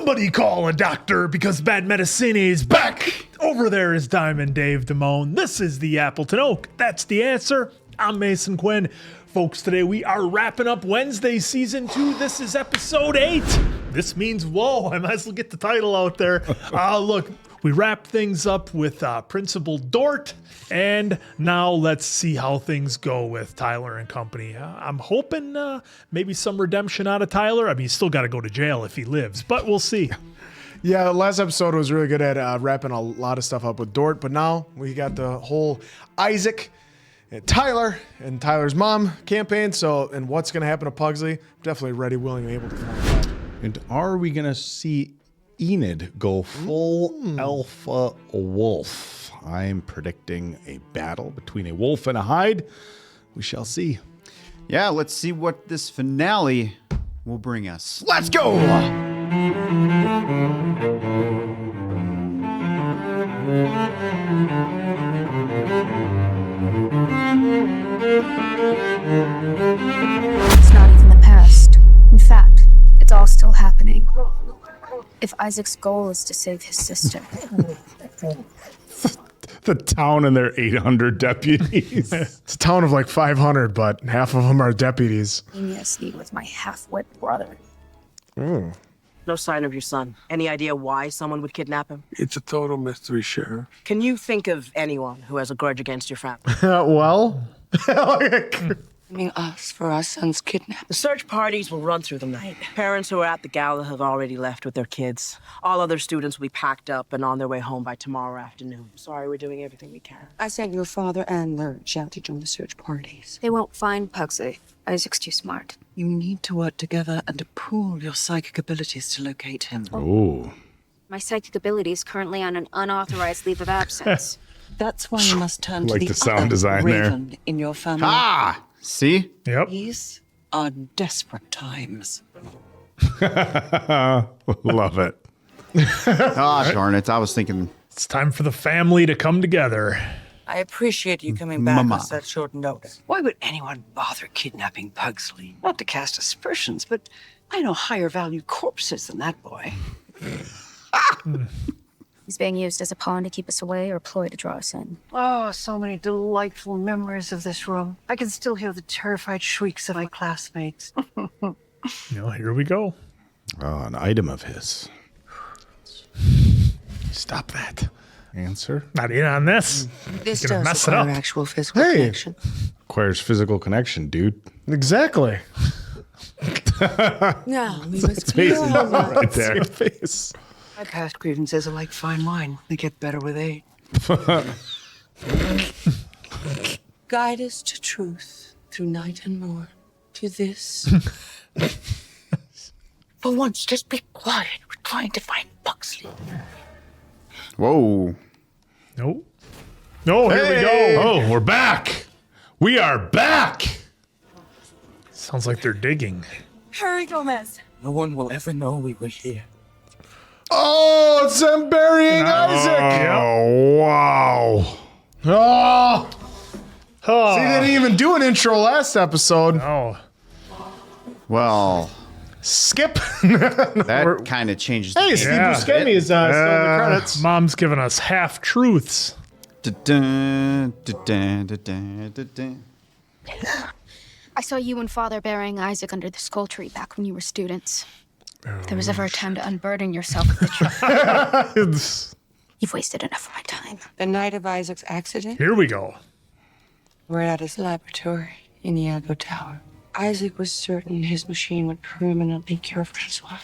Somebody call a doctor because bad medicine is back. Over there is Diamond Dave Damone. This is the Appleton Oak. That's the answer. I'm Mason Quinn. Folks, today we are wrapping up Wednesday Season 2. This is Episode 8. This means, whoa, I might as well get the title out there. Look, we wrapped things up with Principal Dort, and now let's see how things go with Tyler and company. I'm hoping maybe some redemption out of Tyler. I mean, he's still got to go to jail if he lives, but we'll see. Yeah, the last episode was really good at wrapping a lot of stuff up with Dort, but now we got the whole Isaac and Tyler and Tyler's mom campaign. So, and what's going to happen to Pugsley? Definitely ready, willing, and able to find out. And are we going to see Enid go full alpha wolf? I'm predicting a battle between a wolf and a hide. We shall see. Yeah, let's see what this finale will bring us. Let's go! It's not even the past. In fact, it's all still happening. If Isaac's goal is to save his sister. The town and their 800 deputies. It's a town of like 500, but half of them are deputies. Geniusly with my half-wit brother. No sign of your son. Any idea why someone would kidnap him? It's a total mystery, Sheriff. Can you think of anyone who has a grudge against your family? Well, Us for our son's kidnapped. The search parties will run through the night. Parents who are at the gala have already left with their kids. All other students will be packed up and on their way home by tomorrow afternoon. Sorry, we're doing everything we can. I sent your father and Lurch out to join the search parties. They won't find Pugsley. Isaac's too smart. You need to work together and to pool your psychic abilities to locate him. Oh. My psychic ability is currently on an unauthorized leave of absence. That's why you must turn to Like the the sound other design there. raven in your family. Ah! See? Yep. These are desperate times. Love it. Ah, darn it. I was thinking... It's time for the family to come together. I appreciate you coming back Mama. on such short notice. Why would anyone bother kidnapping Pugsley? Not to cast aspersions, but I know higher value corpses than that boy. He's being used as a pawn to keep us away or a ploy to draw us in. Oh, so many delightful memories of this room. I can still hear the terrified shrieks of my classmates. Here we go. Oh, an item of his. Stop that. Answer. Not in on this. This Gonna does mess it require up. actual physical Hey. connection. Requires physical connection, dude. exactly. Now, we must Basically right there. Face. My past grievances are like fine wine. They get better with age. guide us to truth through night and morn. To this. For once, just be quiet. We're trying to find Pugsley. Whoa. Nope. No, here we go. Oh, we're back. We are back. Sounds like they're digging. Hurry, Gomez. No one will ever know we were here. Oh, it's them burying Isaac. Oh, wow. Oh. Oh, See, they didn't even do an intro last episode. oh. Well, Skip. that kind of changes the Hey, game. Steve Yeah. Buscemi is still in the credits. Mom's giving us half truths. Da-dun, da-dun, da-dun, da-dun. I saw you and Father burying Isaac under the skull tree back when you were students. If there was ever a time to unburden yourself of the truth, you've wasted enough of my time. The night of Isaac's accident, Here we go. we're at his laboratory in Iago Tower. Isaac was certain his machine would permanently cure Francois.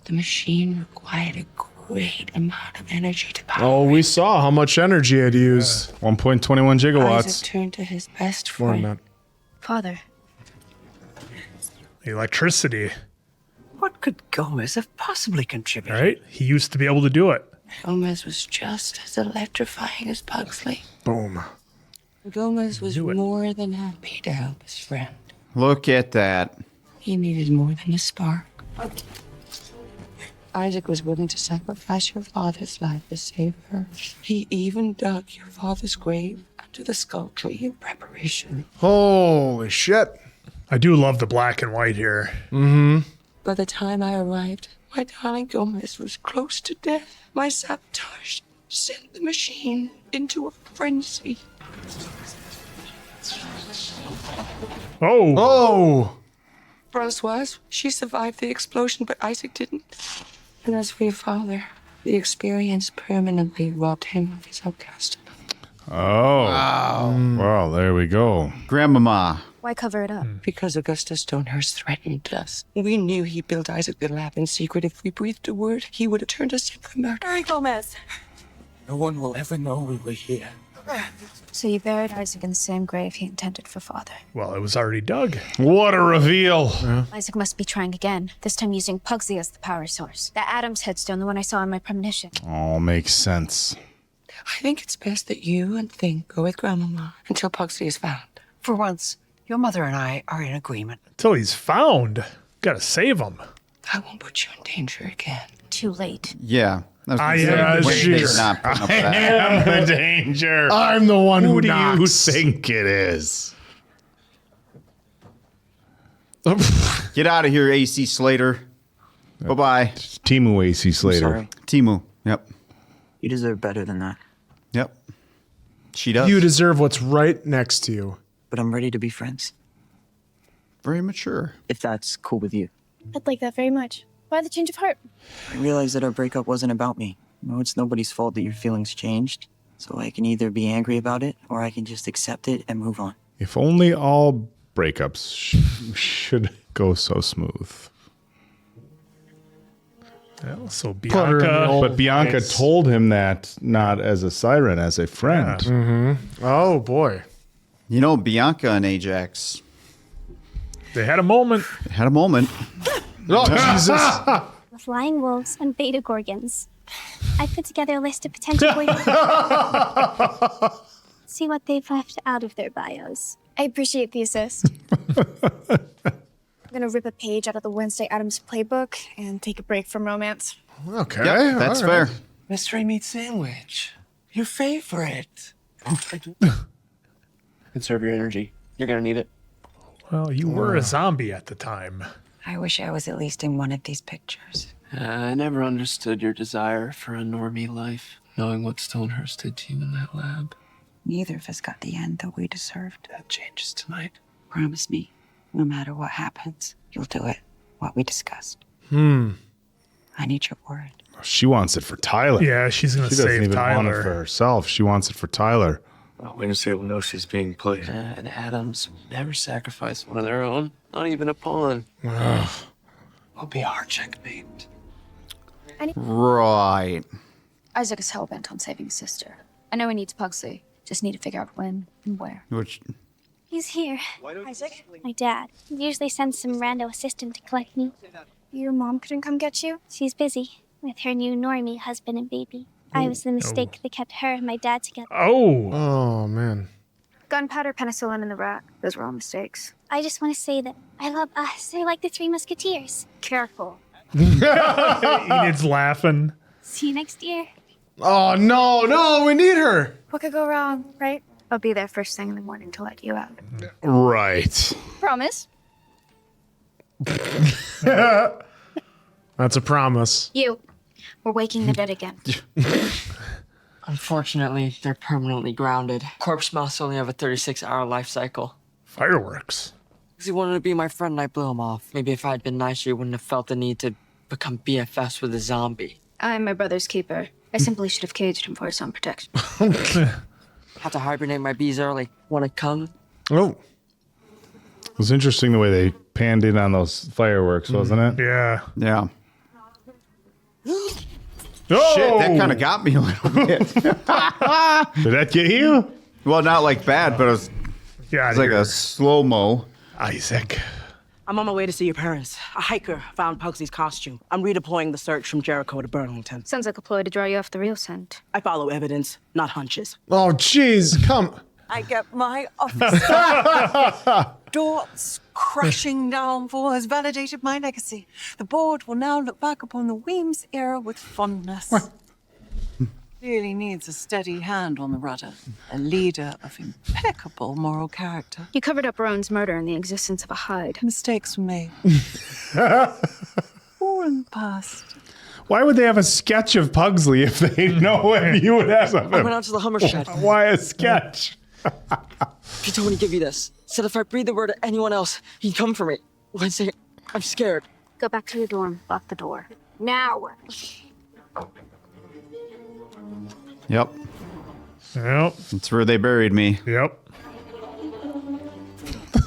The machine required a great amount of energy to power. Oh, we saw how much energy it used. 1.21 Isaac gigawatts. turned to his best More than friend. that. Father, Electricity, What could Gomez have possibly contributed? right? He used to be able to do it. Gomez was just as electrifying as Pugsley. Boom. Gomez was Knew it. more than happy to help his friend. Look at that. He needed more than a spark. Isaac was willing to sacrifice your father's life to save her. He even dug your father's grave under the skull tree in preparation. Holy shit. I do love the black and white here. By the time I arrived, my darling Gomez was close to death. My sabotage sent the machine into a frenzy. Oh. Oh! Francoise, she survived the explosion, but Isaac didn't. And as for your father, the experience permanently robbed him of his outcast. Oh. Wow. Well, there we go. Grandmama. Why cover it up? Because Augustus Stonehurst threatened us. We knew he built Isaac the lab in secret. If we breathed a word, he would have turned us in for murder. Gomez. No one will ever know we were here. So you buried Isaac in the same grave he intended for father. Well, it was already dug. What a reveal. Isaac must be trying again, this time using Pugsley as the power source. The Addams headstone, the one I saw in my premonition. All makes sense. I think it's best that you and Thing go with Grandmama until Pugsley is found. For once, your mother and I are in agreement. Until he's found. Gotta save him. I won't put you in danger again. Too late. Yeah. I am Wait, sure. they're not putting up with that. I'm the danger. I'm the one who Who do you knocks. think it is? Get out of here, AC Slater. Bye-bye. Timu AC Slater. Sorry. Timu. Yep. You deserve better than that. Yep. She does. You deserve what's right next to you. But I'm ready to be friends, Very mature. if that's cool with you. I'd like that very much. Why the change of heart? I realized that our breakup wasn't about me. No, it's nobody's fault that your feelings changed. So I can either be angry about it, or I can just accept it and move on. If only all breakups should go so smooth. Well, so Put her in the Bianca. old But Bianca place. told him that not as a siren, as a friend. Oh, boy. You know, Bianca and Ajax They had a moment. had a moment. Oh, Jesus. Flying wolves and beta gorgons. I put together a list of potential boyfriends. See what they've left out of their bios. I appreciate the assist. I'm gonna rip a page out of the Wednesday Addams playbook and take a break from romance. Okay. Yep, that's all right. fair. Mystery meat sandwich. Your favorite. Conserve your energy. You're gonna need it. Well, you were a zombie at the time. I wish I was at least in one of these pictures. I never understood your desire for a normie life, knowing what Stonehurst did to you in that lab. Neither of us got the end that we deserved. That changes tonight. Promise me, no matter what happens, you'll do it. What we discussed. I need your word. She wants it for Tyler. Yeah, she's gonna She doesn't save even want it for Tyler. herself. She wants it for Tyler. Well, Wednesday will know she's being played. And Addams never sacrifice one of their own, not even a pawn. Will be our checkmate. Right. Isaac is hell-bent on saving his sister. I know he needs Pugsley. Just need to figure out when and where. Which He's here. Isaac? My dad. He usually sends some rando assistant to collect me. Your mom couldn't come get you? She's busy with her new normie husband and baby. I was the mistake that kept her and my dad together. Oh. Oh, man. Gunpowder, penicillin in the rack. Those were all mistakes. I just want to say that I love us. They're like the Three Musketeers. Careful. Enid's laughing. See you next year. Oh, no, we need her. What could go wrong, right? I'll be there first thing in the morning to let you out. Right. Promise? That's a promise. You. We're waking the dead again. Unfortunately, they're permanently grounded. Corpse moths only have a 36-hour life cycle. Fireworks. Because he wanted to be my friend and I blew him off. Maybe if I'd been nicer, he wouldn't have felt the need to become BFFs with a zombie. I'm my brother's keeper. I simply should have caged him for his own protection. Have to hibernate my bees early. Want to come? Oh. It was interesting the way they panned in on those fireworks, wasn't it? Yeah. yeah. Oh! Shit, that kind of got me a little bit. Did that get you? Well, not like bad, but it was Yeah. like a slow-mo. Isaac. I'm on my way to see your parents. A hiker found Pugsley's costume. I'm redeploying the search from Jericho to Burlington. Sounds like a ploy to draw you off the real scent. I follow evidence, not hunches. Oh, jeez. Come. I get my officer. Dort's crashing downfall has validated my legacy. The board will now look back upon the Weems era with fondness. Really needs a steady hand on the rudder. A leader of impeccable moral character. You covered up Rowan's murder in the existence of a hide. Mistakes were made. Or in the past. Why would they have a sketch of Pugsley if they know what you would have of I him? went out to the Hummer shed. Why a sketch? He told me to give you this. Said if I breathe the word to anyone else, he'd come for me. Wednesday, I'm scared. Go back to your dorm. Lock the door. Now. Yep. Yep. That's where they buried me. Yep.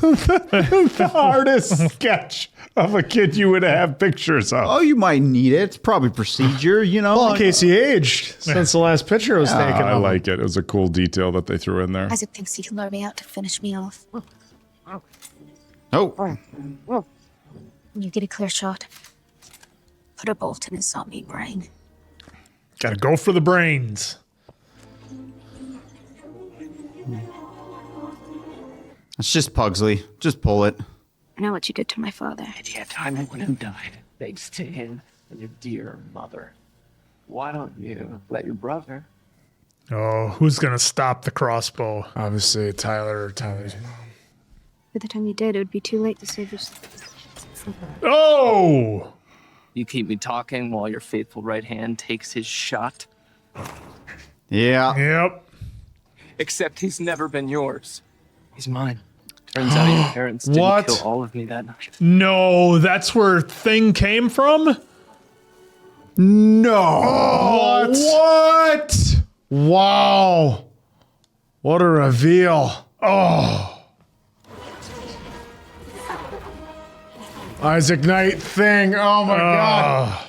The hardest sketch of a kid you would have pictures of. Oh, you might need it. It's probably procedure, you know. Well, in case he aged since the last picture was taken. I of him. like it. It was a cool detail that they threw in there. Isaac thinks he can lure me out to finish me off. Oh. When you get a clear shot, put a bolt in his zombie brain. Gotta go for the brains. It's just Pugsley. Just pull it. I know what you did to my father. And yet I would have died thanks to him and your dear mother. Why don't you let your brother? Oh, who's gonna stop the crossbow? Obviously, Tyler or Tyler's mom. By the time you did, it would be too late to save yourself. Oh! You keep me talking while your faithful right hand takes his shot. Yeah. Yep. Except he's never been yours. He's mine. Turns out your parents didn't What? kill all of me that night. No, that's where Thing came from? No. Oh, What? Wow. What a reveal. Oh. Isaac Knight Thing. Oh my God.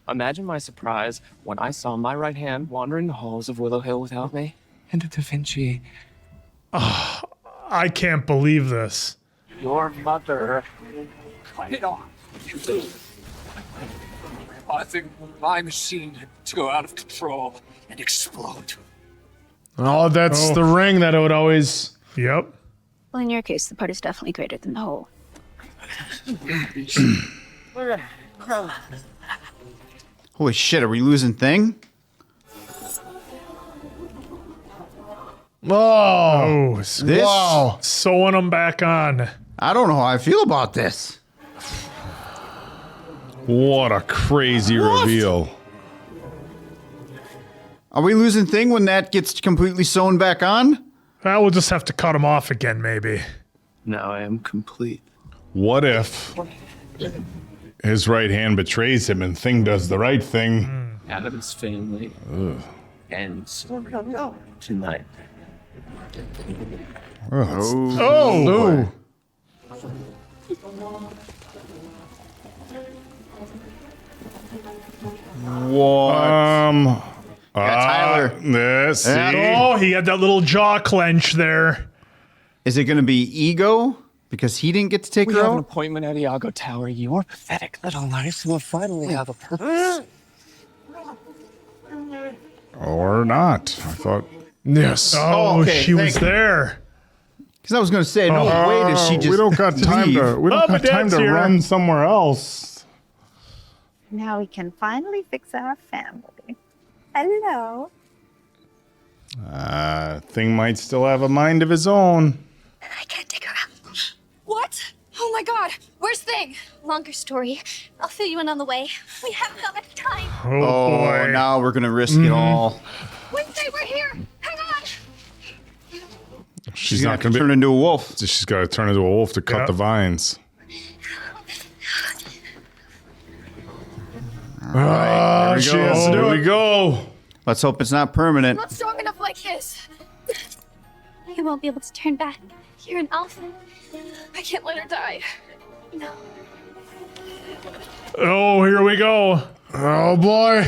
Imagine my surprise when I saw my right hand wandering the halls of Willow Hill without me. And Da Vinci, I can't believe this. your mother, cut it off. Causing my machine to go out of control and explode. Oh, that's the ring that it would always. Yep. Well, in your case, the part is definitely greater than the whole. Holy shit, are we losing Thing? Oh, This? wow. Sewing them back on. I don't know how I feel about this. What a crazy reveal. Are we losing Thing when that gets completely sewn back on? Well, we'll just have to cut him off again, maybe. Now I am complete. What if his right hand betrays him and Thing does the right thing? Addams' family ends tonight. Oh! What? Tyler. Let's see. Oh, he had that little jaw clench there. Is it going to be ego? Because he didn't get to take We her have an out? appointment at Iago Tower. Your pathetic little life will finally have a purpose. Or not. I thought. Yes. Oh, okay, she was thank you. there. Because I was going to say, no way does she just We don't got time leave. to. We don't Oh, my got time dad's to here. run somewhere else. Now we can finally fix our family. Hello. Thing might still have a mind of his own. I can't take her out. What? Oh my god, where's Thing? Longer story. I'll fill you in on the way. We haven't got much time. Oh, boy. Now we're going to risk it all. Wednesday, we're here. Hang on. She's gonna not going to turn into a wolf. She's got to turn into a wolf to cut Yep. the vines. Oh, she has to do Here it. we go. Let's hope it's not permanent. Not strong enough like his. I won't be able to turn back. You're an alpha. I can't let her die. No. Oh, here we go. Oh boy.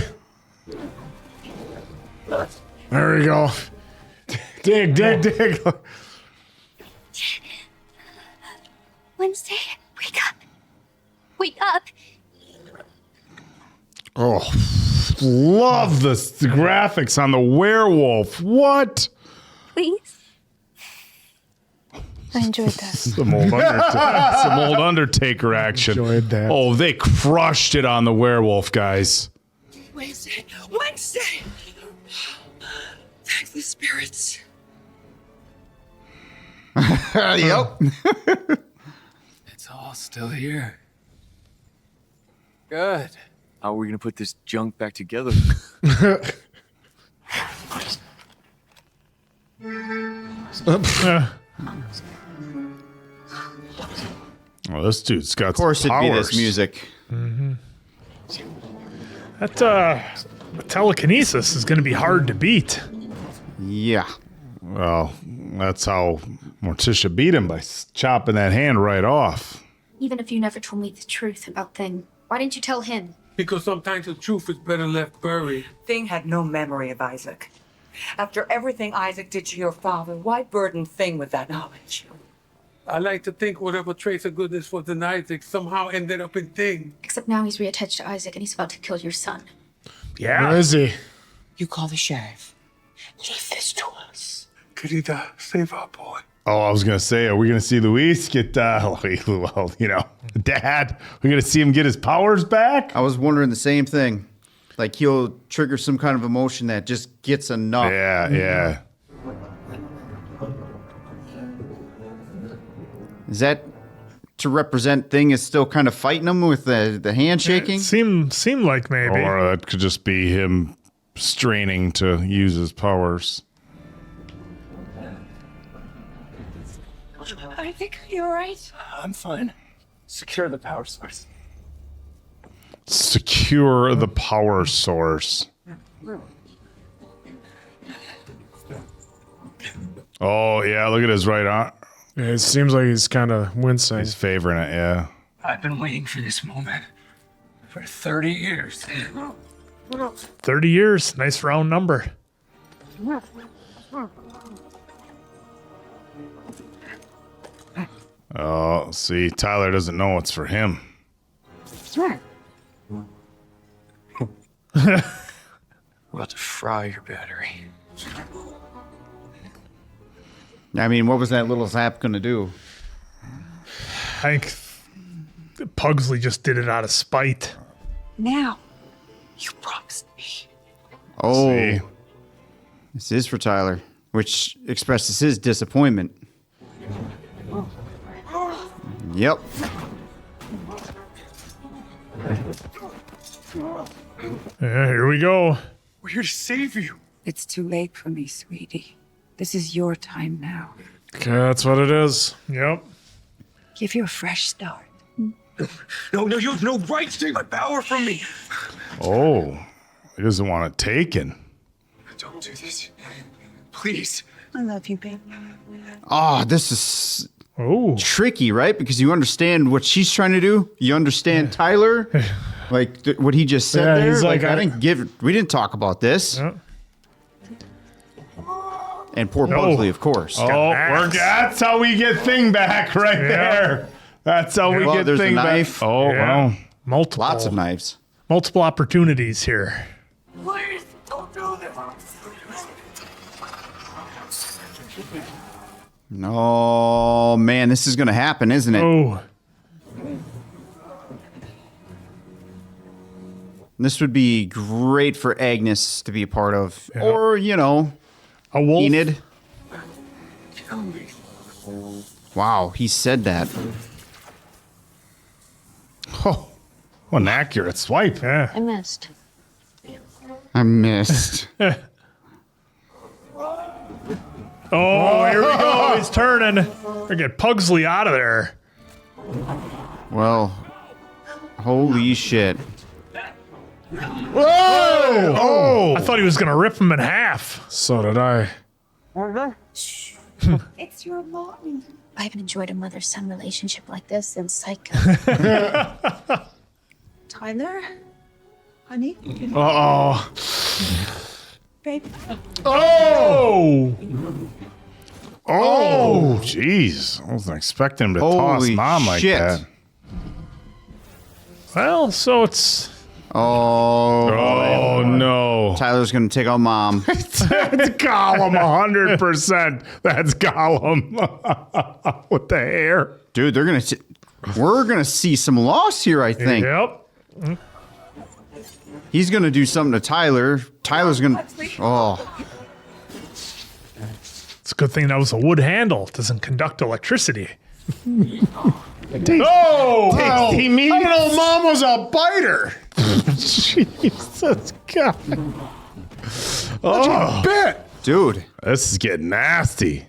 There we go. Dig. Wednesday, wake up. Wake up. Oh, love the graphics on the werewolf. What? Please. I enjoyed that. Some old Undertaker action. Enjoyed that. Oh, they crushed it on the werewolf, guys. Wednesday. Protect the spirits. Yep. It's all still here. Good. How are we gonna put this junk back together? Oh, this dude's got Of course, it'd be this music. That telekinesis is going to be hard to beat. Yeah. Well, that's how Morticia beat him, by chopping that hand right off. Even if you never told me the truth about Thing, why didn't you tell him? Because sometimes the truth is better left buried. Thing had no memory of Isaac. After everything Isaac did to your father, why burden Thing with that knowledge? I like to think whatever trace of goodness was in Isaac somehow ended up in Thing. Except now he's reattached to Isaac and he's about to kill your son. Yeah. Where is he? You call the sheriff. Leave this to us. Querida, save our boy. Oh, I was going to say, are we going to see Luis get, well, you know, Dad, we're going to see him get his powers back? I was wondering the same thing. Like he'll trigger some kind of emotion that just gets enough. Yeah. Is that to represent Thing is still kind of fighting him with the handshaking? Seem like maybe. Or that could just be him straining to use his powers. I think you're right. I'm fine. Secure the power source. Secure the power source. Oh, yeah, look at his right arm. Yeah, it seems like he's kind of wincing. He's favoring it, yeah. I've been waiting for this moment for 30 years. 30 years. Nice round number. Oh, see, Tyler doesn't know it's for him. We're about to fry your battery. I mean, what was that little zap going to do? I think Pugsley just did it out of spite. Now, you promised me. Oh, See? this is for Tyler, which expresses his disappointment. Yep. Yeah, here we go. We're here to save you. It's too late for me, sweetie. This is your time now. Okay, that's what it is. Yep. Give you a fresh start. No, you have no right to take my power from me. Oh, he doesn't want it taken. Don't do this. Please. I love you, baby. Oh, this is tricky, right? Because you understand what she's trying to do. You understand Tyler, like what he just said there. he's like, We didn't talk about this. Yeah. And poor Pugsley, of course. Oh, that's how we get Thing back right there. That's how we get there's Thing a back. knife. Oh, Yeah. wow. Multiple. Lots of knives. Multiple opportunities here. Please, don't do this. Oh, man, this is going to happen, isn't it? Oh. This would be great for Agnes to be a part of. Or, you know, a wolf. Enid. Wow, he said that. Oh, what an accurate swipe. Yeah. I missed. I missed. Oh, here we go. He's turning. We get Pugsley out of there. Well, holy shit. Whoa! Oh! I thought he was going to rip him in half. So did I. It's your mom. I haven't enjoyed a mother-son relationship like this since Psycho. Tyler? Honey? Uh-oh. Baby? Oh! Oh, jeez. I wasn't expecting him to toss Holy Mom like shit. that. Well, so it's... Oh, no. Tyler's going to take out Mom. That's Gollum, 100%. That's Gollum. With the hair. Dude, we're going to see some loss here, I think. Yep. He's going to do something to Tyler. Tyler's going to... Oh. It's a good thing that was a wood handle. It doesn't conduct electricity. Tasty meat. I don't know. Mom was a biter. Jesus God. Oh, bit. Dude, this is getting nasty.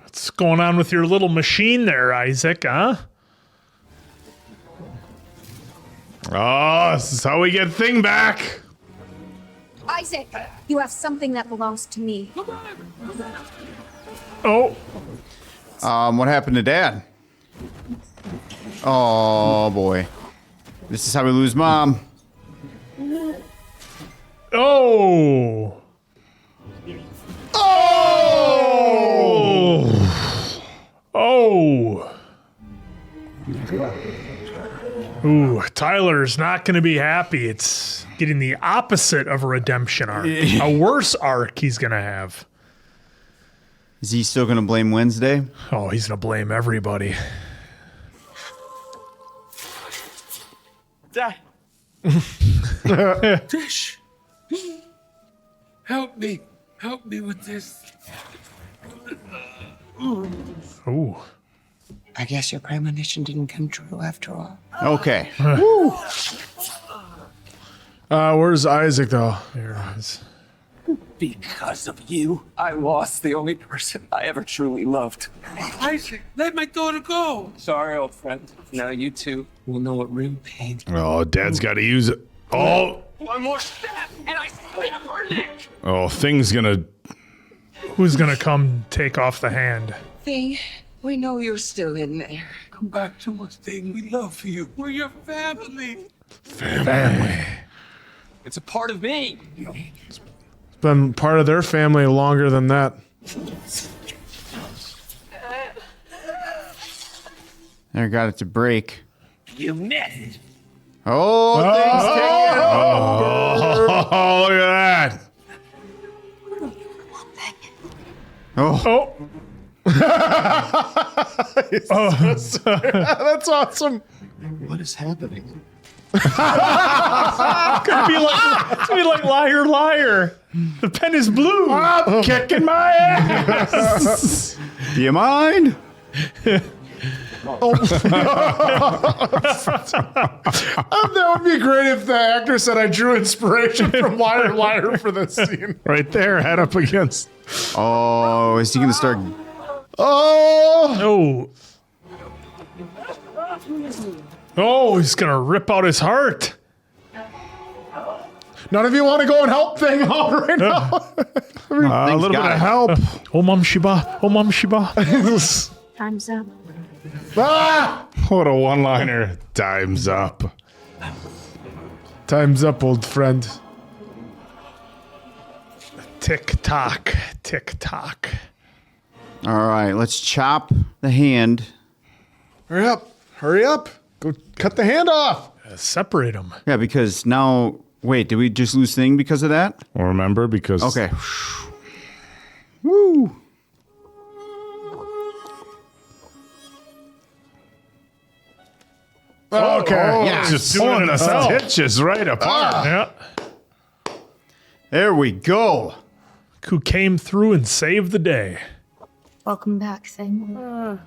What's going on with your little machine there, Isaac, huh? Oh, this is how we get Thing back. Isaac, you have something that belongs to me. Oh. What happened to Dad? Oh boy. This is how we lose Mom. Oh. Oh. Oh. Ooh, Tyler's not going to be happy. It's getting the opposite of a redemption arc. A worse arc he's going to have. Is he still going to blame Wednesday? Oh, he's going to blame everybody. Dad. Dish. Help me. Help me with this. Ooh. I guess your premonition didn't come true after all. Okay. Where's Isaac though? There it is. Because of you, I lost the only person I ever truly loved. Isaac, let my daughter go. Sorry, old friend. Now you two will know what real pain. Oh, Dad's got to use it. Oh. One more step, and I snap her neck. Oh, Thing's gonna. Who's going to come take off the hand? Thing, we know you're still in there. Come back to us, Thing. We love you. We're your family. Family. It's a part of me. It's been part of their family longer than that. There, got it to break. You missed. Oh, Thing's taking it. Oh, look at that. Oh. That's awesome. What is happening? It's gonna be like Liar Liar. The pen is blue. I'm kicking my ass. Do you mind? That would be great if the actor said I drew inspiration from Liar Liar for this scene. Right there, head up against. Oh, is he going to start? Oh. Oh, he's gonna rip out his heart. None of you want to go and help Thing out right now? A little bit of help. Oh, Mom Shiba. Oh, Mom Shiba. Time's up. Ah! What a one-liner. Time's up. Time's up, old friend. Tick tock. Tick tock. All right, let's chop the hand. Hurry up. Hurry up. Go cut the hand off. Separate them. Yeah, because now, wait, did we just lose Thing because of that? Well, remember, because... Okay. Woo. Okay. Yeah, just pulling the stitches right apart. Yeah. There we go. Who came through and saved the day. Welcome back, Thing. I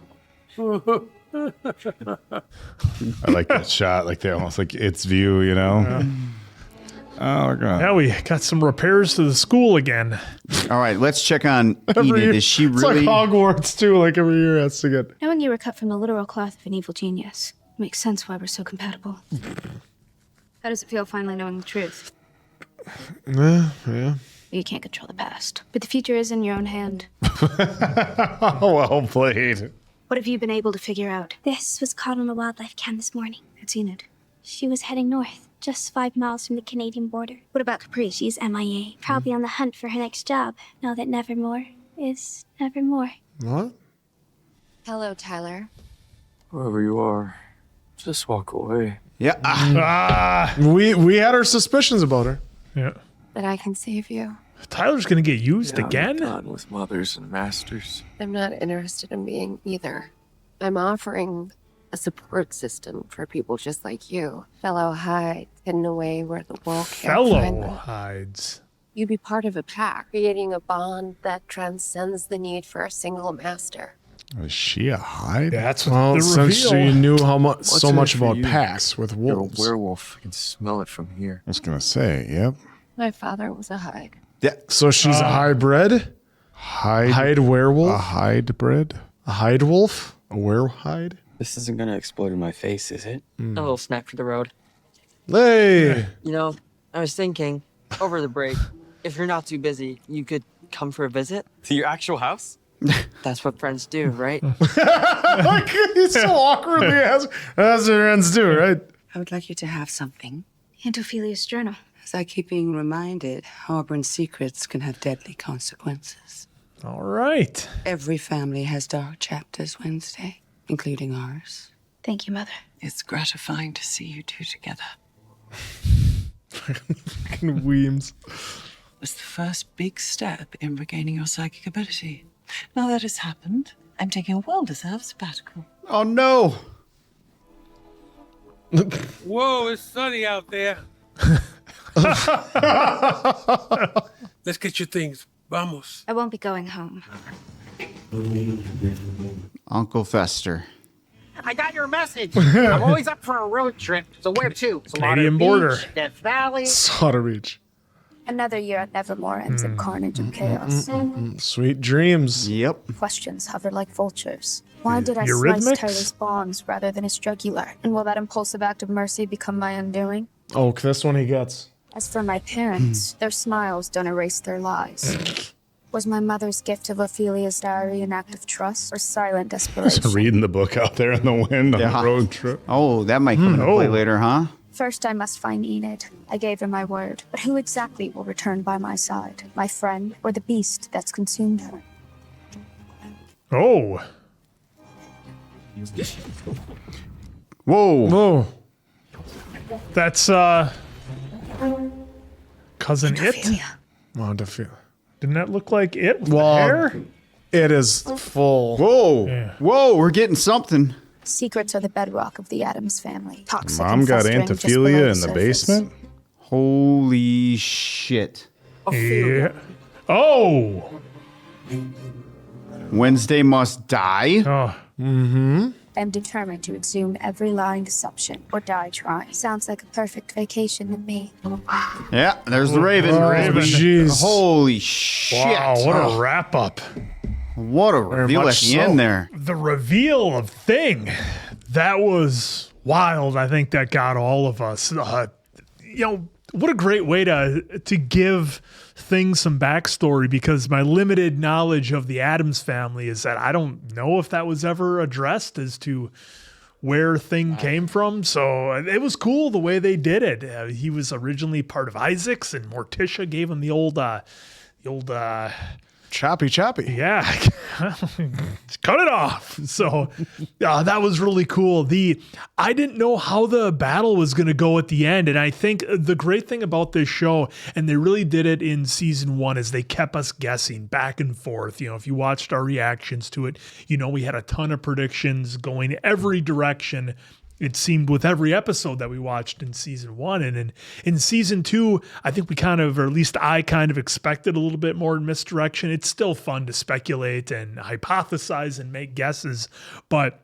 like that shot, like they almost like its view, you know? Yeah. Oh, we're gonna... Yeah, we got some repairs to the school again. All right, let's check on Enid. Is she It's really... like Hogwarts, too. Like every year has to get... Knowing you were cut from the literal cloth of an evil genius makes sense why we're so compatible. How does it feel finally knowing the truth? Yeah. You can't control the past, but the future is in your own hand. Well played. What have you been able to figure out? This was caught on a wildlife cam this morning. It's Enid. She was heading north, just 5 miles from the Canadian border. What about Caprice? She's MIA, probably on the hunt for her next job, now that Nevermore is Nevermore. What? Hello, Tyler. Whoever you are, just walk away. Yeah. We had our suspicions about her. Yeah. But I can save you. Tyler's gonna get used again? I'm done with mothers and masters. I'm not interested in being either. I'm offering A support system for people just like you. Fellow hides hidden away where the world can't find Fellow them. hides. You'd be part of a pack, creating a bond that transcends the need for a single master. Is she a hide? That's Well, the since reveal. you knew how much, What's so in it much for about you? packs with You're a wolves. werewolf. I can smell it from here. I was gonna say, yep. My father was a hide. Yeah. So she's a hybrid, hide werewolf, A hide bred. a hide wolf, a werehide. This isn't gonna explode in my face, is it? A little snack for the road. Hey, You know, I was thinking, over the break, if you're not too busy, you could come for a visit. To your actual house? That's what friends do, right? like he's so awkwardly as what friends do, right? I would like you to have something. Aunt Ophelia's journal. As I keep being reminded, harboring secrets can have deadly consequences. All right. Every family has dark chapters, Wednesday, including ours. Thank you, Mother. It's gratifying to see you two together. Fucking Weems. It's the first big step in regaining your psychic ability. Now that has happened, I'm taking a well-deserved sabbatical. Oh no. Whoa, it's sunny out there. Let's get your things. Vamos. I won't be going home. Uncle Fester. I got your message. I'm always up for a road trip. So where to? Canadian border. Beach, Death Valley. Slaughter Beach. Another year at Nevermore ends in carnage and chaos. Sweet dreams. Yep. Questions hover like vultures. Why did I Eurythmics? slice Tyler's bonds rather than his jugular? And will that impulsive act of mercy become my undoing? Oh, this one he gets. As for my parents, their smiles don't erase their lies. Was my mother's gift of Ophelia's diary an act of trust or silent desperation? Just reading the book out there in the wind on Yeah. the road trip. Oh, that might come into play later, huh? First, I must find Enid. I gave her my word. But who exactly will return by my side? My friend or the beast that's consumed her? Oh. Whoa. Whoa. That's cousin It. Oh, defeat. Didn't that look like It with Well, the hair? It is full. Whoa. Yeah. Whoa, we're getting something. Secrets are the bedrock of the Addams family. Toxic Mom and got festering Aunt just below Ophelia in the surface. basement. Holy shit. Yeah. Oh. Wednesday must die. Oh. I'm determined to exhume every lying deception or die trying. Sounds like a perfect vacation to me. Yeah, there's the Raven. Oh, jeez. Holy shit. Wow, what a wrap up. What a reveal at much the so. end there. The reveal of Thing, that was wild. I think that got all of us. What a great way to give Thing some backstory, because my limited knowledge of the Addams family is that I don't know if that was ever addressed as to where Thing came from. So it was cool the way they did it. He was originally part of Isaac's, and Morticia gave him the old Choppy. yeah, cut it off. So that was really cool. I didn't know how the battle was going to go at the end. And I think the great thing about this show, and they really did it in season 1, is they kept us guessing back and forth. If you watched our reactions to it, we had a ton of predictions going every direction. It seemed with every episode that we watched in season 1. And in season 2, I think we kind of, or at least I kind of expected a little bit more misdirection. It's still fun to speculate and hypothesize and make guesses. But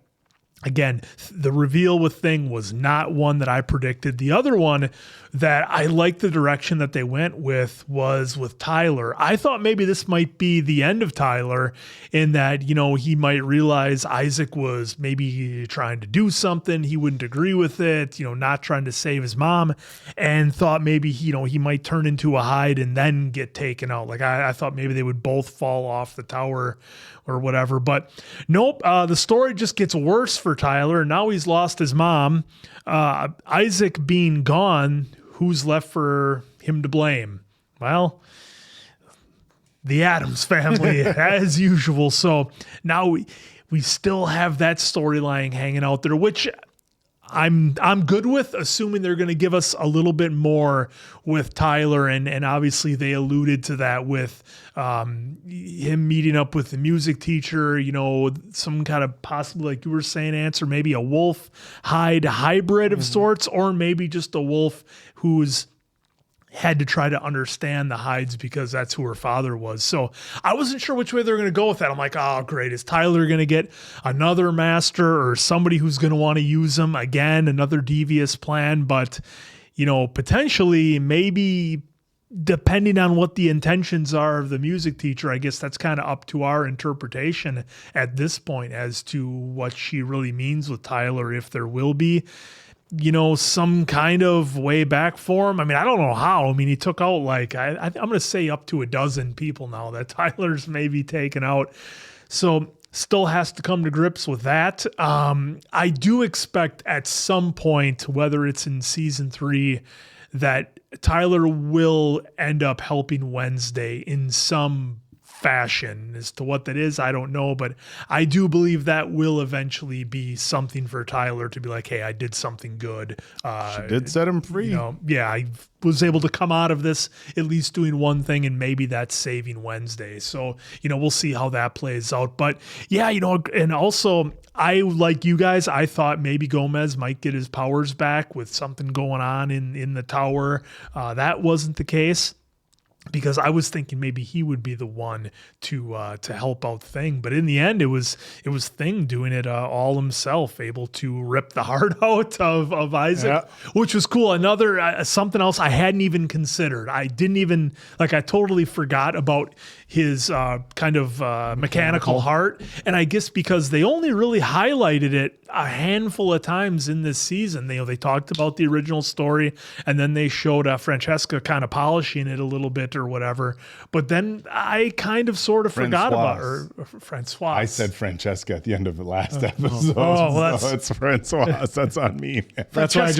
again, the reveal with Thing was not one that I predicted. The other one that I liked the direction that they went with was with Tyler. I thought maybe this might be the end of Tyler, in that, he might realize Isaac was maybe trying to do something. He wouldn't agree with it, not trying to save his mom, and thought maybe, he might turn into a hide and then get taken out. Like I thought maybe they would both fall off the tower or whatever, but nope. The story just gets worse for Tyler, and now he's lost his mom. Isaac being gone, who's left for him to blame? Well, the Addams family, as usual. So now we still have that storyline hanging out there, which I'm good with, assuming they're going to give us a little bit more with Tyler, and obviously they alluded to that with him meeting up with the music teacher, some kind of possible, like you were saying, answer, maybe a wolf hide hybrid of sorts, or maybe just a wolf who's had to try to understand the hides because that's who her father was. So I wasn't sure which way they were going to go with that. I'm like, oh, great. Is Tyler going to get another master or somebody who's going to want to use him again, another devious plan? But, potentially maybe depending on what the intentions are of the music teacher, I guess that's kind of up to our interpretation at this point as to what she really means with Tyler, if there will be some kind of way back for him. I mean, I don't know how. I mean, he took out I'm going to say up to a dozen people now that Tyler's maybe taken out. So still has to come to grips with that. I do expect at some point, whether it's in season 3, that Tyler will end up helping Wednesday in some fashion. As to what that is, I don't know, but I do believe that will eventually be something for Tyler to be like, hey, I did something good. She did set him free. I was able to come out of this at least doing one thing, and maybe that's saving Wednesday. So, we'll see how that plays out. But yeah, and also I, like you guys, I thought maybe Gomez might get his powers back with something going on in the tower. That wasn't the case, because I was thinking maybe he would be the one to help out Thing, but in the end it was Thing doing it all himself, able to rip the heart out of Isaac, which was cool. Another something else I hadn't even considered. I totally forgot about his kind of mechanical heart, and I guess because they only really highlighted it a handful of times in this season. They talked about the original story, and then they showed Francesca kind of polishing it a little bit or whatever. But then I kind of sort of forgot about her. Francois. I said Francesca at the end of the last episode. It's Francois. That's on me. That's why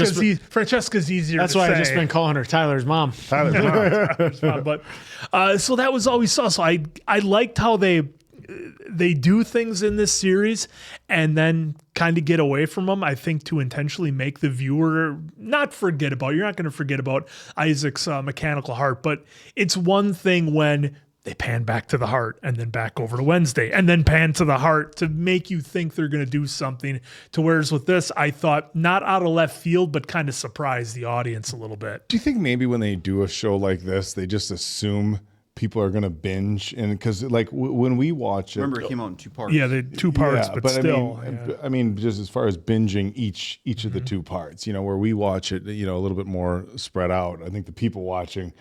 Francesca's easier. That's to why say. I just been calling her Tyler's mom. Tyler's mom. But so that was all we saw. So I liked how they do things in this series and then kind of get away from them, I think, to intentionally make the viewer not forget about. You're not going to forget about Isaac's mechanical heart, but it's one thing when they pan back to the heart and then back over to Wednesday and then pan to the heart to make you think they're going to do something. To whereas with this, I thought not out of left field, but kind of surprised the audience a little bit. Do you think maybe when they do a show like this, they just assume people are going to binge? And because when we watch it, remember it came out in 2 parts. Yeah, the 2 parts, but still. I mean, just as far as binging each of the 2 parts, where we watch it, a little bit more spread out. I think the people watching,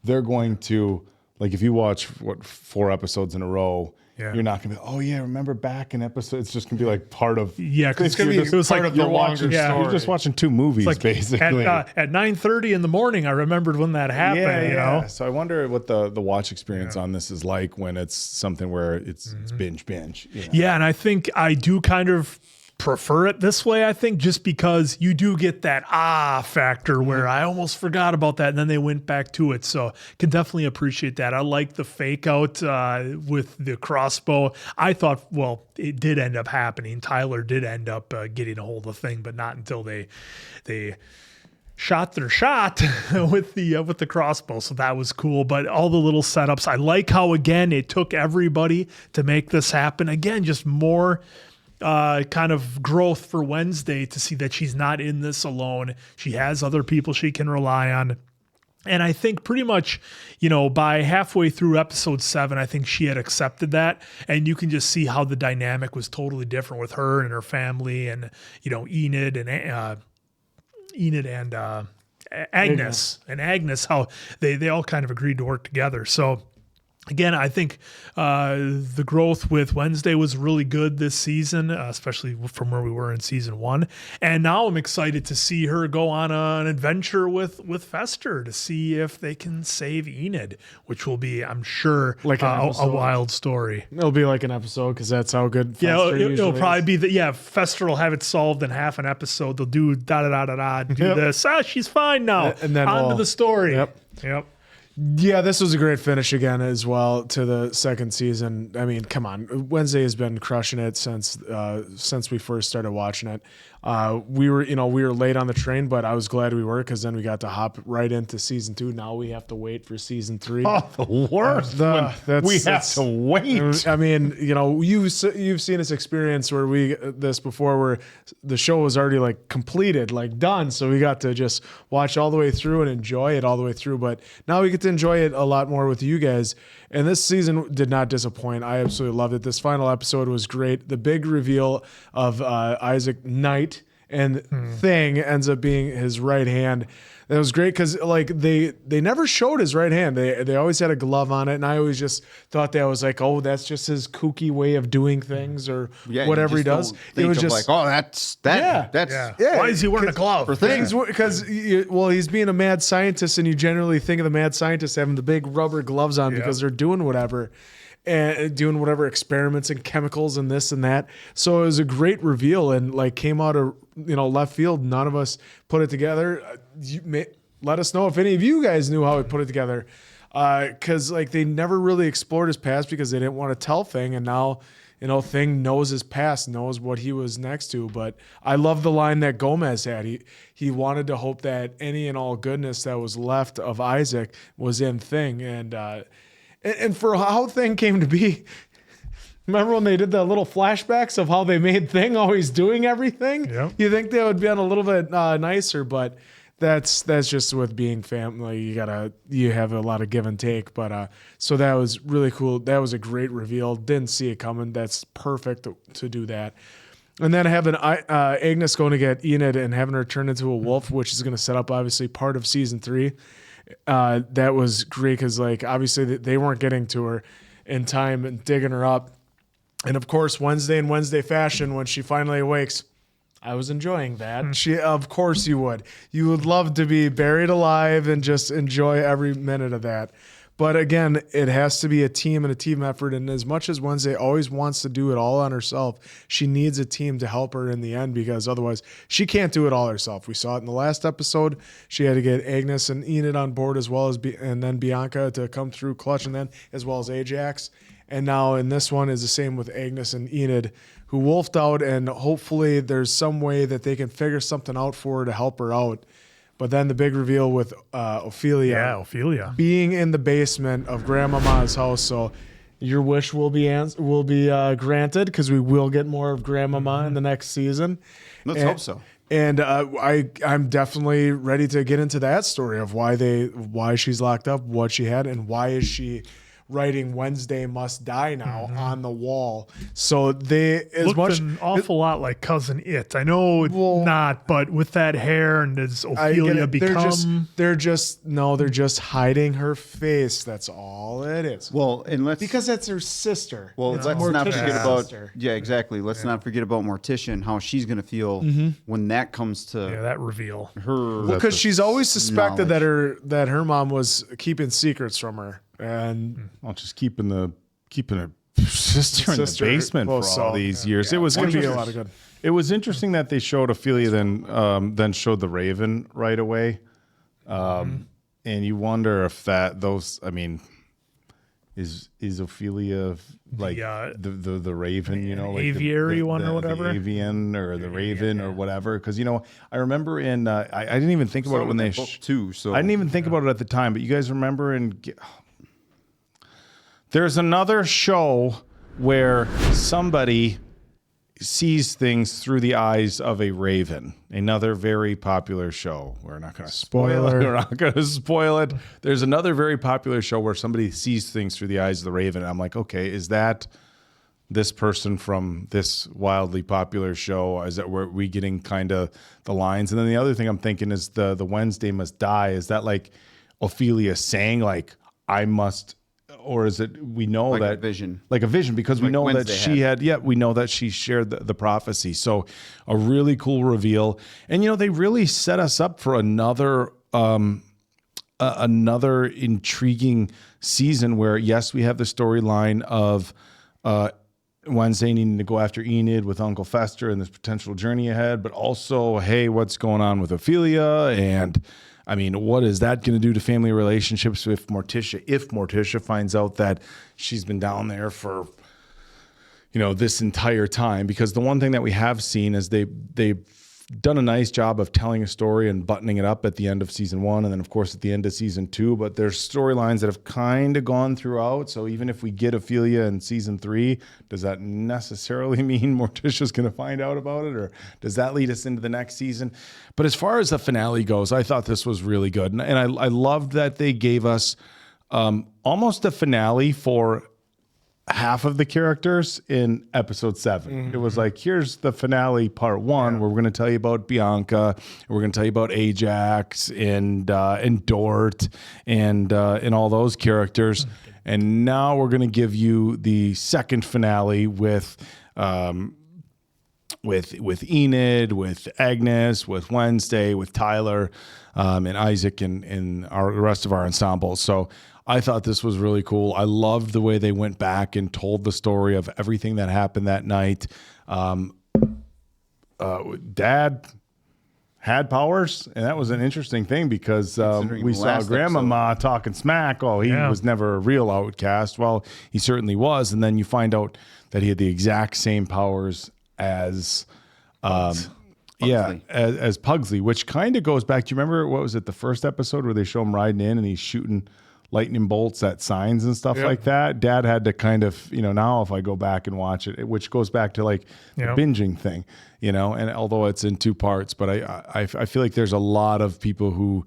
they're going to, if you watch 4 episodes in a row, you're not going to be, oh yeah, remember back in episode. It's just going to be part of, because it's going to be part of the longer story. You're just watching 2 movies, basically. At 9:30 in the morning, I remembered when that happened. So I wonder what the watch experience on this is like when it's something where it's binge. Yeah, and I think I do kind of prefer it this way, I think, just because you do get that factor where I almost forgot about that and then they went back to it. So can definitely appreciate that. I like the fake out with the crossbow. I thought, well, it did end up happening. Tyler did end up getting a hold of the thing, but not until they shot their shot with the crossbow. So that was cool. But all the little setups, I like how, again, it took everybody to make this happen. Again, just more kind of growth for Wednesday to see that she's not in this alone. She has other people she can rely on. And I think pretty much, by halfway through episode 7, I think she had accepted that. And you can just see how the dynamic was totally different with her and her family and, Enid and Agnes, how they all kind of agreed to work together. So again, I think the growth with Wednesday was really good this season, especially from where we were in season 1. And now I'm excited to see her go on an adventure with Fester to see if they can save Enid, which will be, I'm sure, a wild story. It'll be like an episode because that's how good Fester it'll probably be Fester will have it solved in half an episode. They'll do do this. She's fine now. And then on to the story. Yep. Yeah, this was a great finish again as well to the second season. I mean, come on, Wednesday has been crushing it since we first started watching it. We were late on the train, but I was glad we were because then we got to hop right into season 2. Now we have to wait for season 3. Oh, the worst! We have to wait. I mean, you've seen this experience where this before, where the show was already like completed, like done, so we got to just watch all the way through and enjoy it all the way through. But now we get to enjoy it a lot more with you guys. And this season did not disappoint. I absolutely loved it. This final episode was great. The big reveal of Isaac Knight and Thing ends up being his right hand. That was great because like they never showed his right hand. They always had a glove on it, and I always just thought that was like, oh, that's just his kooky way of doing things or whatever he does. It was just like, oh, that's. Why is he wearing a glove? For things because he's being a mad scientist, and you generally think of the mad scientists having the big rubber gloves on because they're doing whatever. And doing whatever experiments and chemicals and this and that. So it was a great reveal and like came out of left field. None of us put it together. Let us know if any of you guys knew how we put it together, because like they never really explored his past because they didn't want to tell Thing, and now Thing knows his past, knows what he was next to. But I love the line that Gomez had. He wanted to hope that any and all goodness that was left of Isaac was in Thing, and for how Thing came to be, remember when they did the little flashbacks of how they made Thing always doing everything? Yep. You think they would be on a little bit nicer, but that's just with being family. You have a lot of give and take. But so that was really cool. That was a great reveal. Didn't see it coming. That's perfect to do that. And then having Agnes going to get Enid and having her turn into a wolf, which is going to set up obviously part of season 3. That was great because like obviously they weren't getting to her in time and digging her up. And of course, Wednesday fashion, when she finally awakes, I was enjoying that. Of course you would. You would love to be buried alive and just enjoy every minute of that. But again, it has to be a team and a team effort. And as much as Wednesday always wants to do it all on herself, she needs a team to help her in the end because otherwise she can't do it all herself. We saw it in the last episode. She had to get Agnes and Enid on board as well as and then Bianca to come through clutch, and then as well as Ajax. And now in this one is the same with Agnes and Enid, who wolfed out, and hopefully there's some way that they can figure something out for her to help her out. But then the big reveal with Ophelia. Yeah, Ophelia. Being in the basement of Grandmama's house. So your wish will be granted because we will get more of Grandmama in the next season. Let's hope so. And I'm definitely ready to get into that story of why she's locked up, what she had, and why is she writing Wednesday must die now on the wall. So looked an awful lot like Cousin It. I know it's not, but with that hair and does Ophelia become? They're just hiding her face. That's all it is. Well, and because that's her sister. Well, let's not forget about exactly. Let's not forget about Morticia and how she's going to feel when that comes to that reveal. Her because she's always suspected that her mom was keeping secrets from her. And just keeping her sister in the basement for all these years. It was interesting. A lot of good. It was interesting that they showed Ophelia, then showed the Raven right away, and you wonder if is Ophelia like the Raven, like aviary one or whatever, the avian or the Raven or whatever? Because I remember in I didn't even think about it when they too. So I didn't even think about it at the time, but you guys remember there's another show where somebody sees things through the eyes of a raven. Another very popular show. We're not going to spoil it. We're not going to spoil it. There's another very popular show where somebody sees things through the eyes of the raven. I'm like, okay, is that this person from this wildly popular show? Is that where we getting kind of the lines? And then the other thing I'm thinking is the Wednesday must die. Is that like Ophelia saying like, I must... Or is it we know like that a vision, because we know Wednesday that she had we know that she shared the prophecy. So a really cool reveal, and they really set us up for another intriguing season where yes, we have the storyline of Wednesday needing to go after Enid with Uncle Fester and this potential journey ahead, but also hey, what's going on with Ophelia? And I mean, what is that going to do to family relationships if Morticia finds out that she's been down there for, this entire time? Because the one thing that we have seen is they've done a nice job of telling a story and buttoning it up at the end of season 1, and then of course at the end of season 2. But there's storylines that have kind of gone throughout. So even if we get Ophelia in season 3, does that necessarily mean Morticia's going to find out about it, or does that lead us into the next season? But as far as the finale goes, I thought this was really good, and I loved that they gave us almost a finale for half of the characters in episode 7. Mm-hmm. It was like, here's the finale part 1, where we're going to tell you about Bianca, and we're going to tell you about Ajax and Dort and all those characters. And now we're going to give you the second finale with Enid, with Agnes, with Wednesday, with Tyler, and Isaac, and the rest of our ensemble. So I thought this was really cool. I loved the way they went back and told the story of everything that happened that night. Dad had powers, and that was an interesting thing because we saw Grandmama talking smack. Oh, he was never a real outcast. Well, he certainly was. And then you find out that he had the exact same powers as Pugsley. As Pugsley, which kind of goes back. Do you remember, what was it, the first episode where they show him riding in and he's shooting lightning bolts at signs and stuff like that? Dad had to kind of, now if I go back and watch it, which goes back to like the binging thing, and although it's in 2 parts, but I feel like there's a lot of people who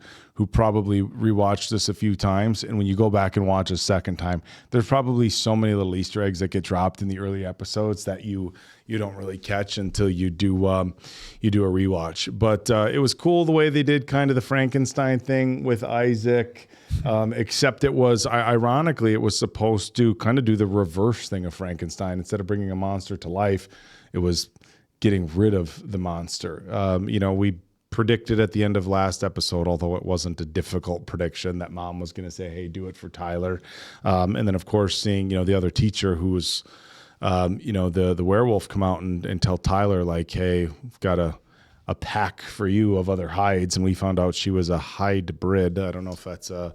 probably rewatched this a few times, and when you go back and watch a second time, there's probably so many little Easter eggs that get dropped in the early episodes that you don't really catch until you do a rewatch. But it was cool the way they did kind of the Frankenstein thing with Isaac. Except it was, ironically, it was supposed to kind of do the reverse thing of Frankenstein. Instead of bringing a monster to life, it was getting rid of the monster. We predicted at the end of last episode, although it wasn't a difficult prediction, that Mom was going to say, hey, do it for Tyler. And then, of course, seeing, the other teacher who was, the werewolf come out and tell Tyler, like, hey, we've got a pack for you of other hides, and we found out she was a hybrid. I don't know if that's a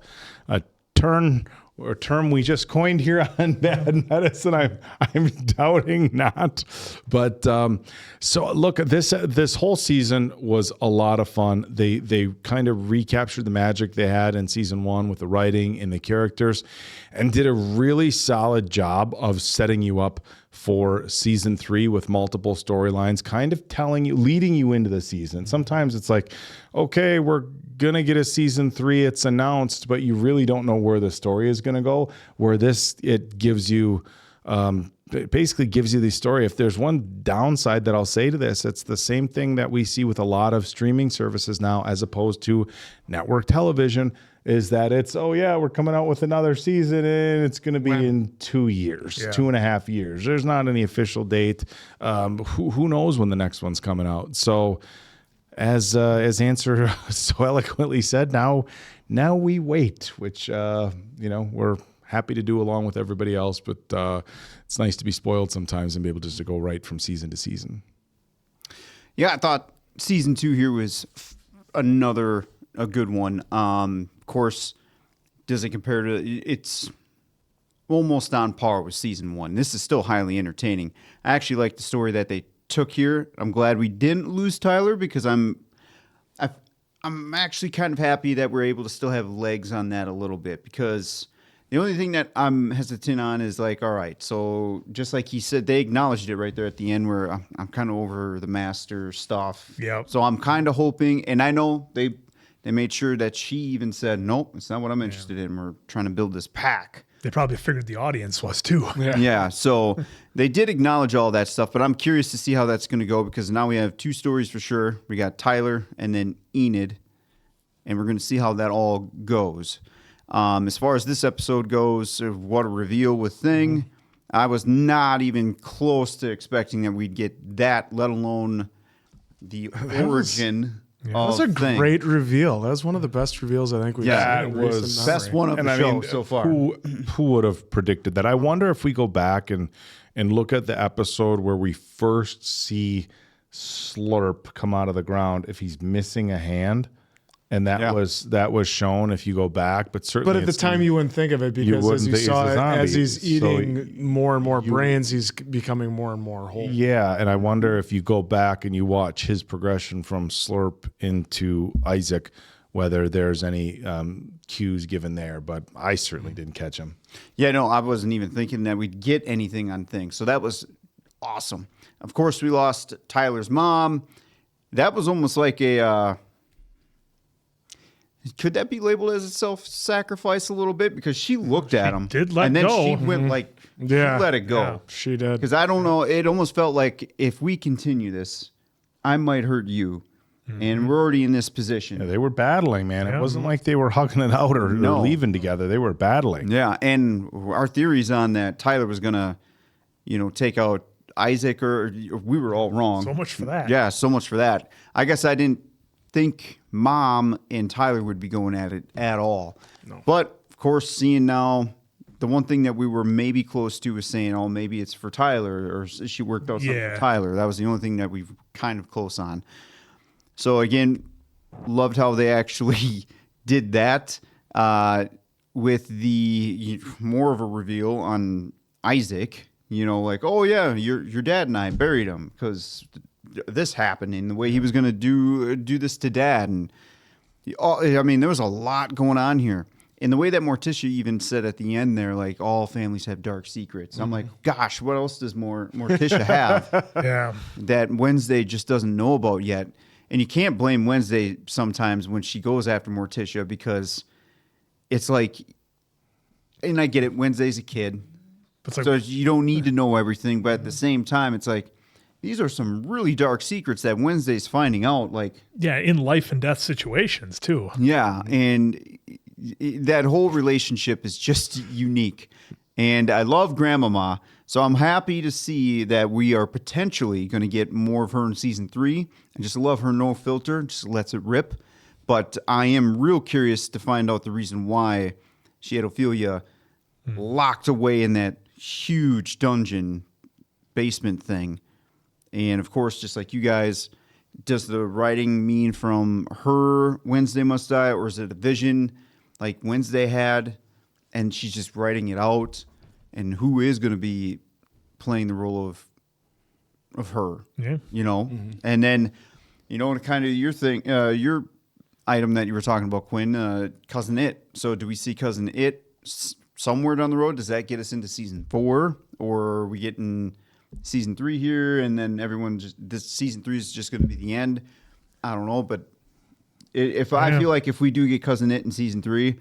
term we just coined here on Bad Medicine. I'm doubting not. But so look, this whole season was a lot of fun. They kind of recaptured the magic they had in season 1 with the writing and the characters, and did a really solid job of setting you up for season 3 with multiple storylines, kind of leading you into the season. Sometimes it's like, okay, we're going to get a season 3, it's announced, but you really don't know where the story is going to go. Where it gives you, it basically gives you the story. If there's one downside that I'll say to this, it's the same thing that we see with a lot of streaming services now, as opposed to network television, is that it's, we're coming out with another season and it's going to be in 2 years, 2.5 years. There's not any official date. Who knows when the next one's coming out? So as Answer so eloquently said, now we wait, which, we're happy to do along with everybody else, but it's nice to be spoiled sometimes and be able just to go right from season to season. Yeah, I thought season 2 here was a good one. Of course, does it compare to, it's almost on par with season 1. This is still highly entertaining. I actually like the story that they took here. I'm glad we didn't lose Tyler, because I'm actually kind of happy that we're able to still have legs on that a little bit, because the only thing that I'm hesitant on is like, all right, so just like he said, they acknowledged it right there at the end, where I'm kind of over the master stuff. Yep. So I'm kind of hoping, and I know they made sure that she even said, nope, it's not what I'm interested in. We're trying to build this pack. They probably figured the audience was too. Yeah, so they did acknowledge all that stuff, but I'm curious to see how that's going to go, because now we have 2 stories for sure. We got Tyler and then Enid, and we're going to see how that all goes. As far as this episode goes, what a reveal with Thing. I was not even close to expecting that we'd get that, let alone the origin. That was a great reveal. That was one of the best reveals I think we've seen. Yeah, it was best one of the show so far. Who would have predicted that? I wonder if we go back and look at the episode where we first see Slurp come out of the ground, if he's missing a hand, and that was shown if you go back. But certainly, But at the time, you wouldn't think of it because as you saw it, as he's eating more and more brains, he's becoming more and more whole. Yeah, and I wonder if you go back and you watch his progression from Slurp into Isaac, whether there's any cues given there. But I certainly didn't catch him. Yeah, no, I wasn't even thinking that we'd get anything on things. So that was awesome. Of course, we lost Tyler's mom. That was almost like a... could that be labeled as a self-sacrifice a little bit? Because she looked at him. Did let and then go. she went like, she let it go. Yeah, she did. Because I don't know, it almost felt like if we continue this, I might hurt you. And we're already in this position. Yeah, they were battling, man. It wasn't like they were hugging it out or leaving together. They were battling. Yeah, and our theories on that Tyler was going to, take out Isaac, or we were all wrong. So much for that. Yeah, so much for that. I guess I didn't think Mom and Tyler would be going at it at all. No. But, of course, seeing now, the one thing that we were maybe close to was saying, oh, maybe it's for Tyler, or she worked out something for Tyler. That was the only thing that we were kind of close on. So, again, loved how they actually did that with the more of a reveal on Isaac. Like, oh, yeah, your dad and I buried him because this happened and the way he was going to do this to Dad. And, I mean, there was a lot going on here. And the way that Morticia even said at the end there, like, all families have dark secrets. I'm like, gosh, what else does Morticia have that Wednesday just doesn't know about yet? And you can't blame Wednesday sometimes when she goes after Morticia because it's like, and I get it, Wednesday's a kid. So you don't need to know everything. But at the same time, it's like, these are some really dark secrets that Wednesday's finding out. Like, yeah, in life and death situations too. Yeah, and that whole relationship is just unique. And I love Grandmama, so I'm happy to see that we are potentially going to get more of her in season 3. I just love her no filter, just lets it rip. But I am real curious to find out the reason why she had Ophelia locked away in that huge dungeon basement thing. And of course, just like you guys, does the writing mean from her Wednesday must die, or is it a vision like Wednesday had and she's just writing it out? And who is going to be playing the role of her? Yeah. And then, kind of your item that you were talking about, Quinn, Cousin It. So do we see Cousin It somewhere down the road? Does that get us into season 4, or are we getting season 3 here, and then this season 3 is just going to be the end? I don't know, but I feel like if we do get Cousin It in season 3,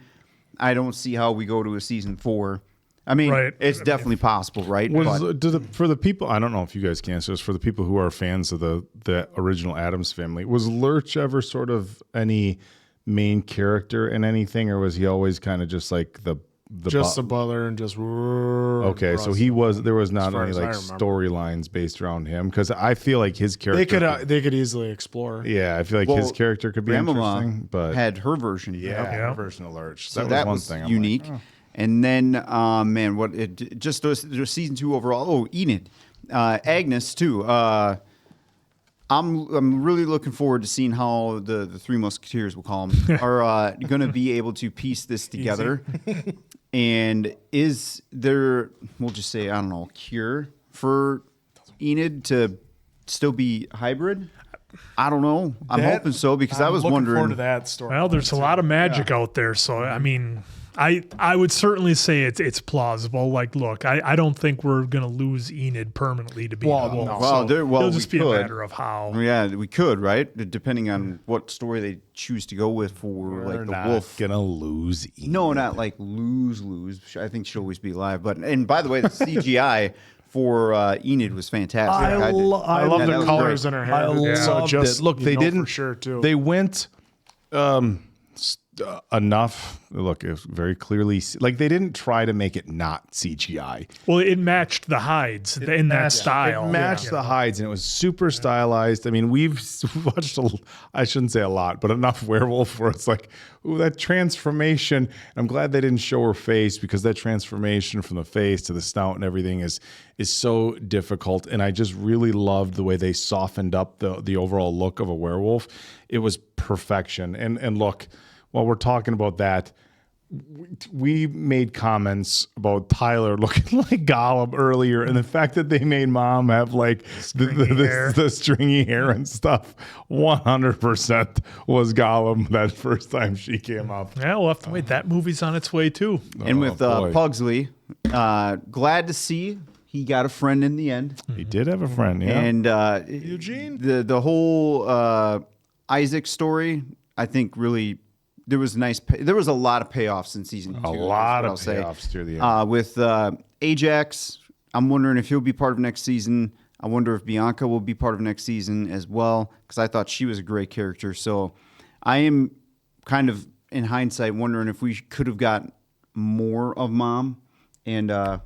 I don't see how we go to a season 4. I mean, it's definitely possible, right? For the people, I don't know if you guys can answer this, for the people who are fans of the original Addams family, was Lurch ever sort of any main character in anything, or was he always kind of just like the butler and just okay? So there was not any like storylines based around him, because I feel like his character they could easily explore. Yeah, I feel like his character could be interesting, but had her version. Her version of Lurch. So that was one thing unique. And then, just those season 2 overall. Oh, Enid, Agnes too. I'm really looking forward to seeing how the Three Musketeers, we'll call them, are going to be able to piece this together. And is there, we'll just say, I don't know, a cure for Enid to still be hybrid? I don't know. I'm hoping so, because I was wondering. Forward to that story. Well, there's a lot of magic out there, so I mean, I would certainly say it's plausible. Like, look, I don't think we're gonna lose Enid permanently to be a wolf. No. It'll just be a matter of how. Yeah, we could, right? Depending on what story they choose to go with for like the wolf. Gonna lose Enid. No, not like lose. I think she'll always be alive. And by the way, the CGI for Enid was fantastic. I love the colors in her hair. I loved it. Look, they didn't. For sure too. They went enough. Look, it was very clearly like they didn't try to make it not CGI. Well, it matched the hides in that style. It matched the hides, and it was super stylized. I mean, we've watched I shouldn't say a lot, but enough werewolf where it's like, ooh, that transformation. I'm glad they didn't show her face, because that transformation from the face to the snout and everything is so difficult. And I just really loved the way they softened up the overall look of a werewolf. It was perfection. And look, while we're talking about that, we made comments about Tyler looking like Gollum earlier, and the fact that they made Mom have like the stringy hair and stuff 100% was Gollum that first time she came up. Yeah, we'll have to wait. That movie's on its way too. And with Pugsley, glad to see he got a friend in the end. He did have a friend, yeah. And Eugene? The whole Isaac story, I think really... There was a lot of payoffs in season 2. A lot of payoffs through the end. With Ajax, I'm wondering if he'll be part of next season. I wonder if Bianca will be part of next season as well, because I thought she was a great character. So I am kind of, in hindsight, wondering if we could have got more of Mom. And, God,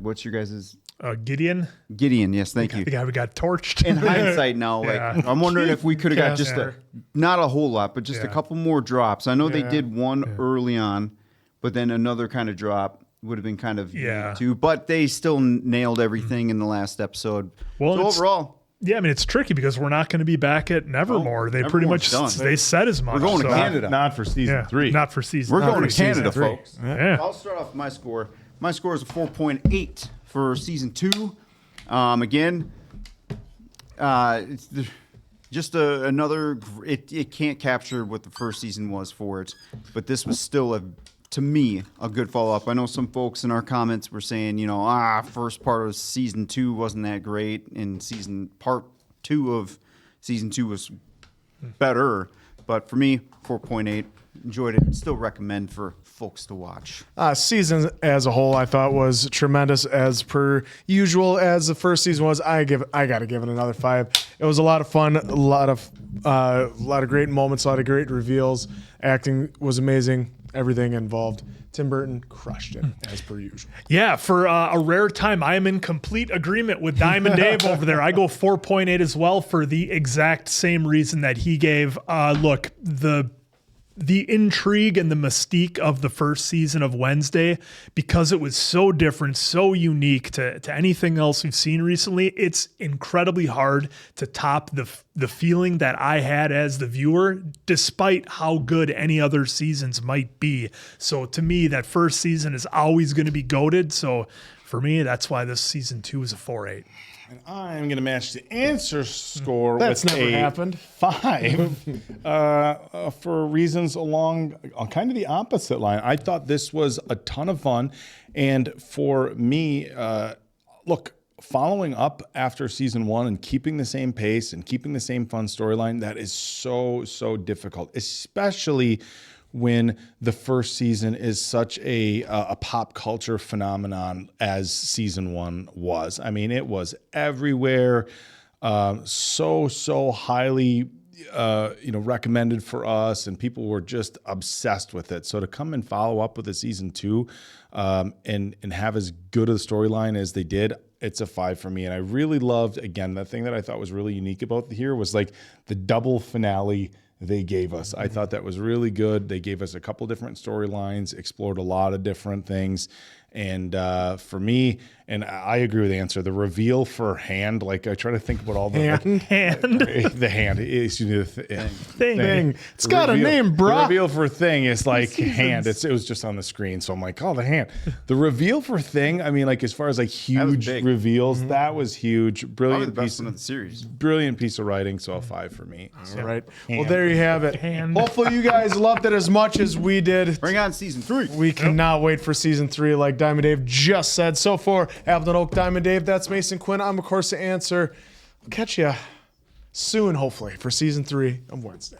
what's your guys' Gideon? Gideon, yes, thank you. The guy we got torched. In hindsight now, I'm wondering if we could have got just not a whole lot, but just a couple more drops. I know they did one early on, but then another kind of drop would have been kind of too. But they still nailed everything in the last episode. Well, so overall... Yeah, I mean, it's tricky because we're not going to be back at Nevermore. They pretty much they said as much. We're going to Canada. Not for season 3. Not for season We're going to Canada, folks. Yeah. I'll start off with my score. My score is a 4.8 for season 2. Again, it's just another. It can't capture what the first season was for it, but this was still to me a good follow up. I know some folks in our comments were saying, first part of season 2 wasn't that great, and part 2 of season 2 was better. But for me, 4.8. Enjoyed it. Still recommend for folks to watch. Season as a whole, I thought was tremendous as per usual. As the first season was, I got to give it another 5. It was a lot of fun, a lot of great moments, a lot of great reveals. Acting was amazing. Everything involved. Tim Burton crushed it as per usual. Yeah, for a rare time, I am in complete agreement with Diamond Dave over there. I go 4.8 as well for the exact same reason that he gave. Look, the intrigue and the mystique of the first season of Wednesday, because it was so different, so unique to anything else we've seen recently, it's incredibly hard to top the feeling that I had as the viewer, despite how good any other seasons might be. So to me, that first season is always going to be goated. So for me, that's why this season 2 is a 4.8. And I'm going to match the answer score That's with never a happened. 5 for reasons along kind of the opposite line. I thought this was a ton of fun. And for me, look, following up after season 1 and keeping the same pace and keeping the same fun storyline, that is so difficult, especially when the first season is such a pop culture phenomenon as season 1 was. I mean, it was everywhere, so highly recommended for us, and people were just obsessed with it. So to come and follow up with a season 2 and have as good a storyline as they did, it's a 5 for me. And I really loved, again, the thing that I thought was really unique about here was like the double finale they gave us. I thought that was really good. They gave us a couple different storylines, explored a lot of different things. And for me, and I agree with the answer, the reveal for Hand, like I try to think about all the hand. The hand, excuse me, the Thing. It's got a name, bro. The reveal for Thing is like Hand. It was just on the screen, so I'm like, oh, the Hand. The reveal for Thing, I mean, like as far as like huge reveals, that was huge. Brilliant, probably the best one of the series. Brilliant piece of writing, so a 5 for me. All right. Well, there you have it. Hopefully you guys loved it as much as we did. Bring on season 3. We cannot wait for season 3, like Diamond Dave just said. So for Appleton Oak, Diamond Dave, that's Mason Quinn. I'm, of course, the answer. I'll catch you soon, hopefully, for season 3 of Wednesday.